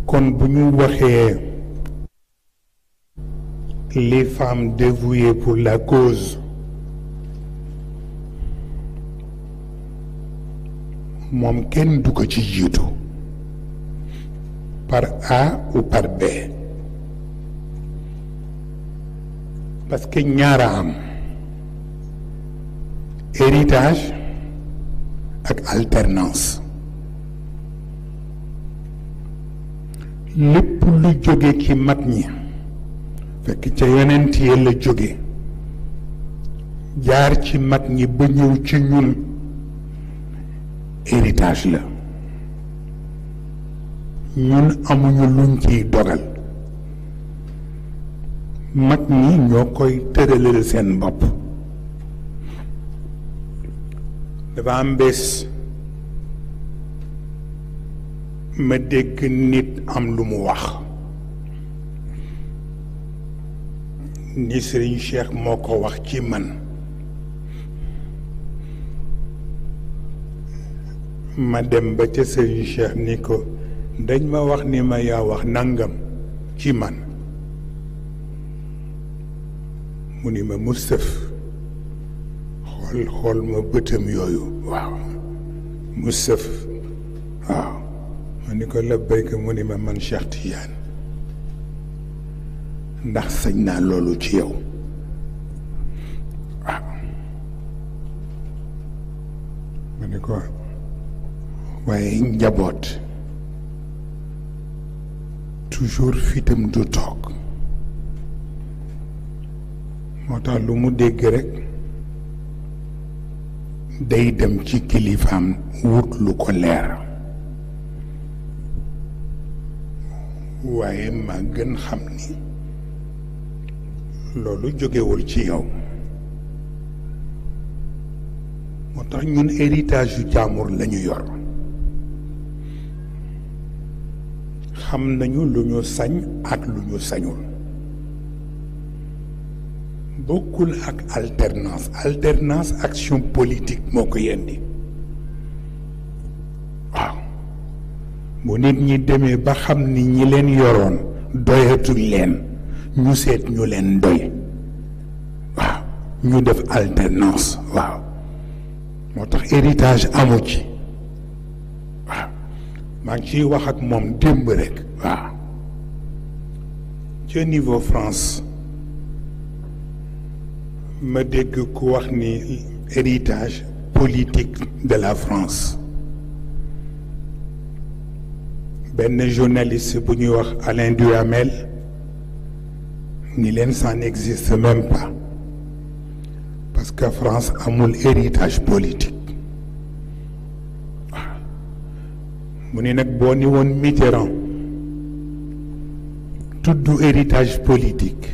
kon bu ñu waxee les femmes dévouées pour la cause moom kenn du ko ci jiitu par A ou par B parce que ñaara am héritage ak alternance lépp lu jóge ci mag ñi fekk ca yonent yi la jóge jaar ci mag ñi ba ñëw ci ñun héritage la ñun amuñu luñ ciy dogal mag ñi ñoo koy tëralal seen bopp dafa am bés ma dégg nit am lu mu wax ni Serigne Cheikh moo ko wax ci man ma dem ba ca Serigne Cheikh ni ko dañ ma wax ni ma yaa wax nangam ci man mu ni ma Mustaf xool ma bëtam yooyu waaw Mustaf waaw ma ni ko labbayka mu ni ma man Cheikh Tidiane ndax sañ naa loolu ci yow waaw ma ni ko waaye njaboot toujours fitam du toog moo tax lu mu dégg rek day dem ci kilifaam wut lu ko leer waaye ma gën xam ni loolu jógewul ci yow moo tax ñun héritage yu jaamur lañu yor xam nañu lu ñu sañ ak lu ñu sañul bokkul ak alternance action politique moo ko yendi waaw bu nit ñi demee ba xam ni ñi leen yoroon doyatuñ leen ñu seet ñu leen doy waaw ñu def alternance waaw moo tax héritage amu ci waaw maa ngi ciy wax ak moom démb rek waaw ci niveau France ma dégg ku wax ni héritage politique de la France benn journaliste bu ñuy wax Alain Duhamel ni leen ça n'existe même pas parce que France amul héritage politique waaw mu ni nag boo ni woon Mitterrand tudd héritage politique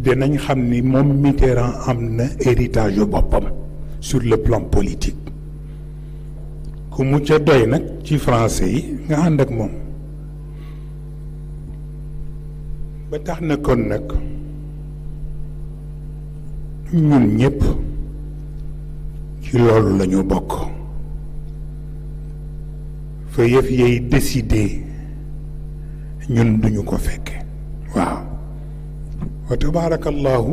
dinañ xam ni moom Mitterrand am na héritage yu boppam sur le plan politique ku mu ca doy nag ci français yi nga ànd ak moom ba tax na kon nag ñun ñëpp ci loolu la ñu bokk fa yëf yay décider ñun duñu ko fekke waaw wa tabaarakallahu